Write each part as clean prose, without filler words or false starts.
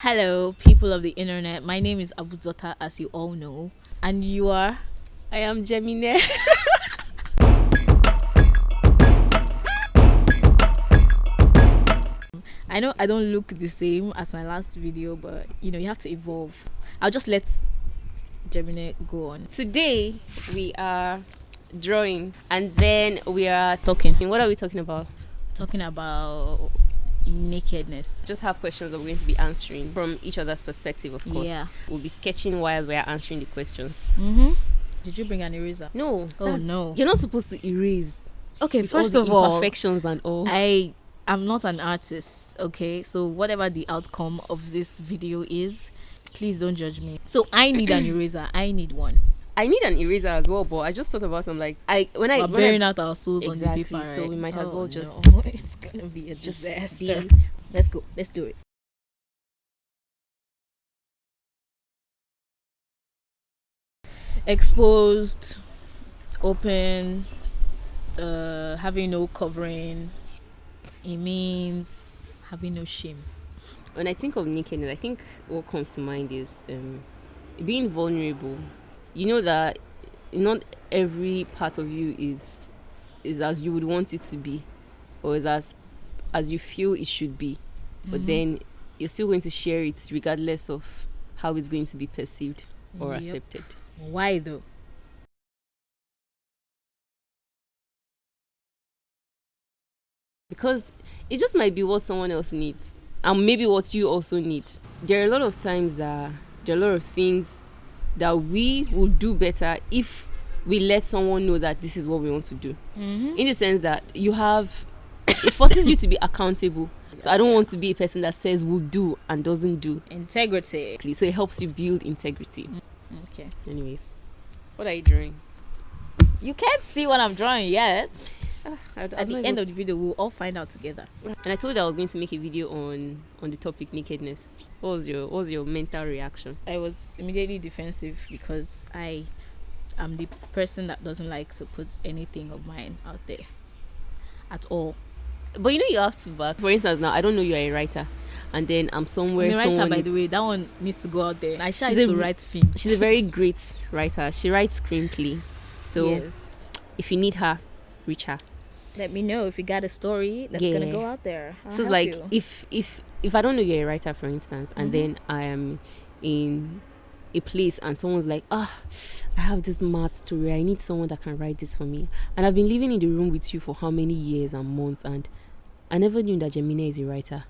Hello, people of the internet. My name is Abuzota, as you all know, and you are. I am Jemine. I know I don't look the same as my last video, but you have to evolve. I'll just let Jemine go on. Today we are drawing and then we are Talking. What are we talking about? Talking about nakedness. Just have questions that we're going to be answering from each other's perspective, of course. Yeah. We'll be sketching while we're answering the questions. Did you bring an eraser? No. Oh no. You're not supposed to erase. Okay, With first all of the all, imperfections and all. I'm not an artist, okay? So whatever the outcome of this video is, please don't judge me. So I need an eraser. I need one. I need an eraser as well, but I just thought about some We're bearing out our souls on the paper, right? so we might as well just no. It's gonna be a disaster. Let's go. Let's do it. Exposed, open, having no covering. It means having no shame. When I think of nakedness, I think what comes to mind is being vulnerable. You know that not every part of you is as you would want it to be, or is as you feel it should be. But then you're still going to share it regardless of how it's going to be perceived or accepted. Why though? Because it just might be what someone else needs, and maybe what you also need. There are a lot of times that there are a lot of things that we will do better if we let someone know that this is what we want to do. In the sense that it forces you to be accountable. So I don't want to be a person that says will do and doesn't do. Integrity. So it helps you build integrity. Okay. Anyways, what are you drawing? You can't see what I'm drawing yet. At At the end of the video, we'll all find out together. And I told you I was going to make a video on the topic nakedness. What was your mental reaction? I was immediately defensive because I am the person that doesn't like to put anything of mine out there at all. But you have to back. For instance, now I don't know you're a writer, and then I'm somewhere. I'm a writer, someone by needs- the way. That one needs to go out there. I try She's to write film. She's a very great writer. She writes screenplay. So yes. if you need her, reach her. Let me know if you got a story that's gonna go out there. So it's like if I don't know you're a writer, for instance, and then I am in a place and someone's like, I have this mad story, I need someone that can write this for me, and I've been living in the room with you for how many years and months, and I never knew that Jemine is a writer.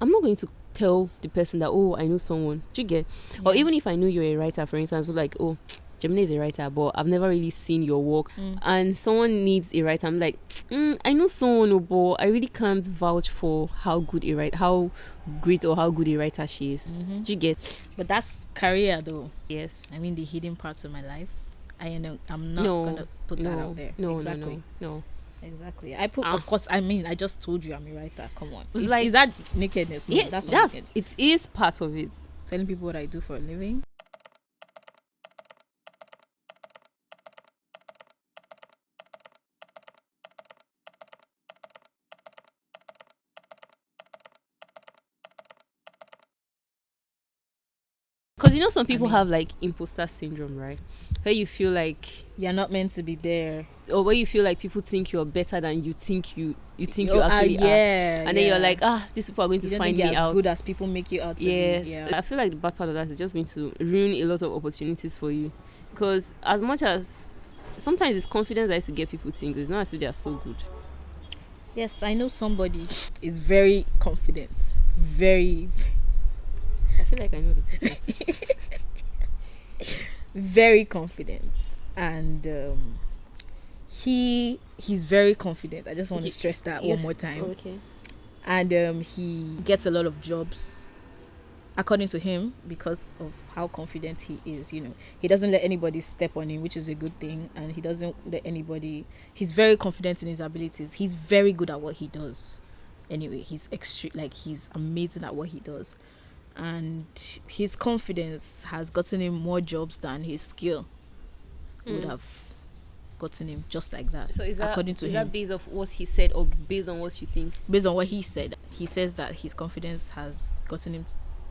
I'm not going to tell the person that, I know someone. Do you get? Or even if I knew you're a writer, for instance, we're like, Jemine is a writer, but I've never really seen your work. And someone needs a writer. I'm like, I know someone, but I really can't vouch for how great or how good a writer she is. Do you get? But that's career, though. Yes. I mean, the hidden parts of my life. I'm not gonna put that out there. No. Exactly. Of course. I mean, I just told you I'm a writer. Come on. Like, is that nakedness? No, that's not naked. It is part of it. Telling people what I do for a living. Because some people have like imposter syndrome, right? Where you feel like you're not meant to be there, or where you feel like people think you're better than you think you actually are. And then you're like, these people are going to find me as out. Good as people make you out to yes. be. Yeah. I feel like the bad part of that is just going to ruin a lot of opportunities for you. Because as much as sometimes it's confidence that used to get people things, it's not as if they are so good. Yes, I know somebody is very confident. Very. I feel like I know the person. Very confident, and he's very confident. I just want to stress that one more time. Okay. And he gets a lot of jobs, according to him, because of how confident he is. He doesn't let anybody step on him, which is a good thing, and he doesn't let anybody. He's very confident in his abilities. He's very good at what he does. Anyway, he's he's amazing at what he does. And his confidence has gotten him more jobs than his skill would have gotten him, just like that. So is that according to him? Is that based off what he said or based on what you think? Based on what he said. He says that his confidence has gotten him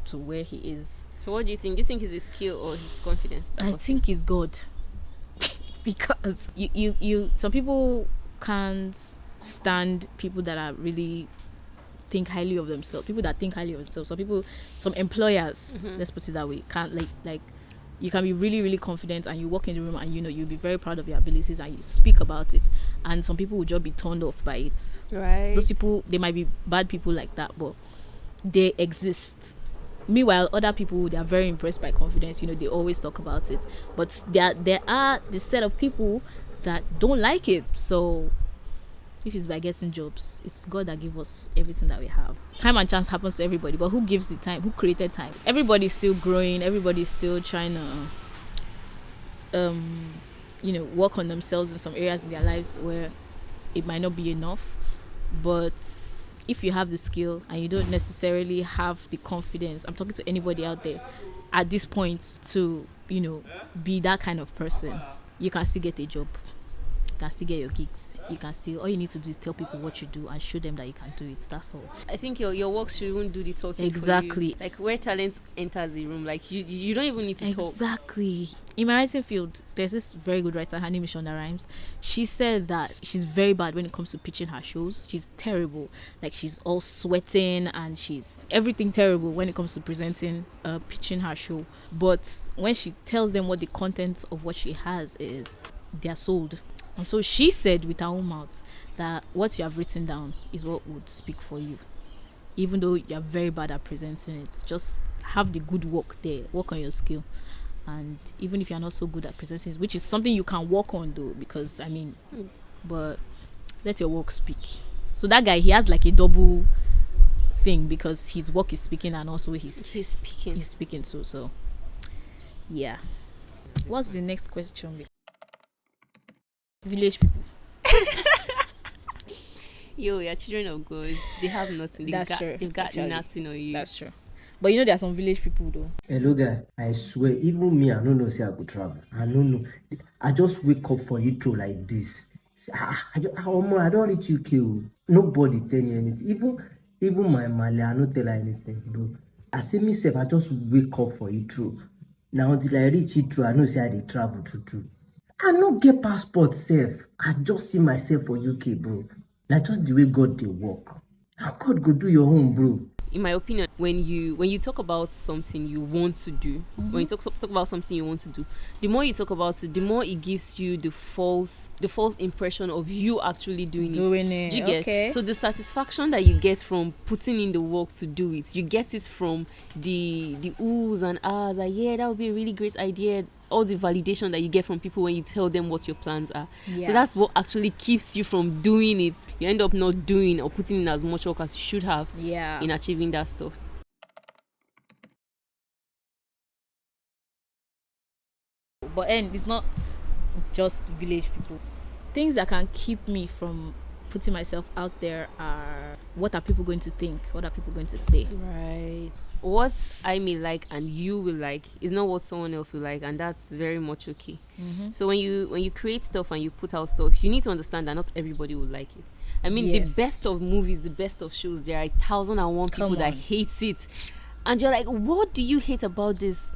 to where he is. So what do you think? Do you think it's his skill or his confidence? I think it's God. Because you some people can't stand people that are really think highly of themselves. People that think highly of themselves. Some employers, let's put it that way, can't like you can be really, really confident and you walk in the room and you'll be very proud of your abilities and you speak about it. And some people will just be turned off by it. Right. Those people, they might be bad people like that, but they exist. Meanwhile, other people, they are very impressed by confidence. They always talk about it. But there are this set of people that don't like it. So if it's by getting jobs, it's God that gives us everything that we have. Time and chance happens to everybody, but who gives the time? Who created time? Everybody's still growing. Everybody's still trying to work on themselves in some areas in their lives where it might not be enough. But if you have the skill and you don't necessarily have the confidence, I'm talking to anybody out there at this point, to be that kind of person, you can still get a job. You can still get your gigs. All you need to do is tell people what you do and show them that you can do it. That's all. I think your work shouldn't do the talking. Exactly. For you. Like where talent enters the room, like you don't even need to talk. Exactly. In my writing field, there's this very good writer, her name is Shonda Rhimes. She said that she's very bad when it comes to pitching her shows. She's terrible. Like she's all sweating and she's everything terrible when it comes to pitching her show. But when she tells them what the content of what she has is, they're sold. And so she said with her own mouth that what you have written down is what would speak for you. Even though you're very bad at presenting it, just have the good work there. Work on your skill. And even if you're not so good at presenting it, which is something you can work on though, because but let your work speak. So that guy, he has like a double thing because his work is speaking and also he's speaking too. So yeah. What's the next question? Village people. Your children of God, they have nothing. They've got nothing on you. That's true. But there are some village people though. Hello guy, I swear, even me, I don't know say I could travel. I don't know. I just wake up for Heathrow like this. I don't reach UK. Nobody tell me anything. Even my Male, I don't tell her anything, bro. I see myself, I just wake up for Heathrow. Now until I reach Heathrow, I know say I dey travel true. I no get passport safe. I just see myself for UK, bro. Na just the way God dey work. How God go do your own, bro? In my opinion, when you talk about something you want to do, when you talk about something you want to do, the more you talk about it, the more it gives you the false impression of you actually doing it. Do you get? Okay. So the satisfaction that you get from putting in the work to do it, you get it from the oohs and ahs. Like, yeah, that would be a really great idea. All the validation that you get from people when you tell them what your plans are. Yeah. So that's what actually keeps you from doing it. You end up not doing or putting in as much work as you should have in achieving that stuff. But it's not just village people. Things that can keep me from putting myself out there are, what are people going to think? What are people going to say? Right. What I may like and you will like is not what someone else will like, and that's very much okay. So when you create stuff and you put out stuff, you need to understand that not everybody will like it. I mean, the best of movies, the best of shows, there are 1,001 people that hate it, and you're like, what do you hate about this?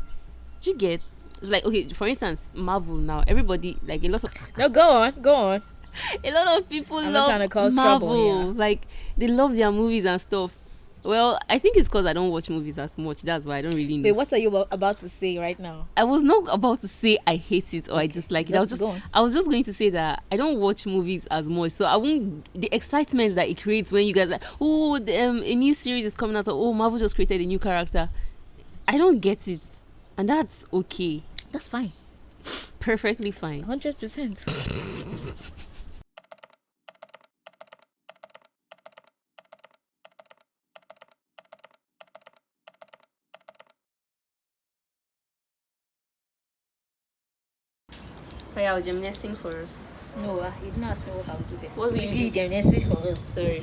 Do you get? It's like, okay, for instance, Marvel now. Everybody, like a lot of no, go on. A lot of people I'm love not trying to cause Marvel. trouble, yeah. Like they love their movies and stuff. Well, I think it's because I don't watch movies as much. That's why I don't really know. Wait, what are you about to say right now? I was not about to say I hate it or I dislike it. I was just going to say that I don't watch movies as much, so I won't. The excitement that it creates when you guys like, oh, a new series is coming out, or oh, Marvel just created a new character. I don't get it, and that's okay. That's fine. Perfectly fine. 100%. Oh yeah, Jemine, sing for us. No, you didn't ask me what I would do there. What will you do? Jemine, sing for us. Sorry.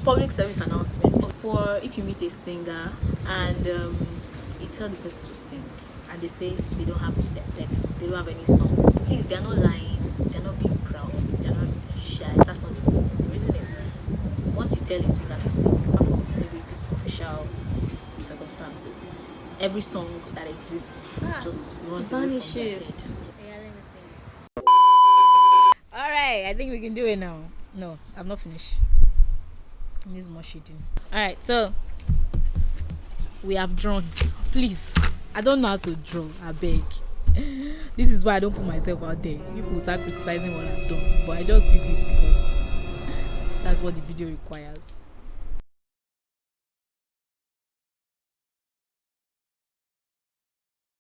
Public service announcement. For if you meet a singer and you tell the person to sing and they say they don't have any song, please, they're not lying, they're not being proud, they're not shy. That's not the reason. The reason is, once you tell a singer to sing, apart from maybe if it's official circumstance, circumstances. Every song that exists just runs away from their head. Vanishes. Yeah, let me sing it. All right, I think we can do it now. No, I'm not finished. It needs more shading. All right, so we have drawn. Please, I don't know how to draw. I beg. This is why I don't put myself out there. People start criticizing what I've done, but I just did it because that's what the video requires.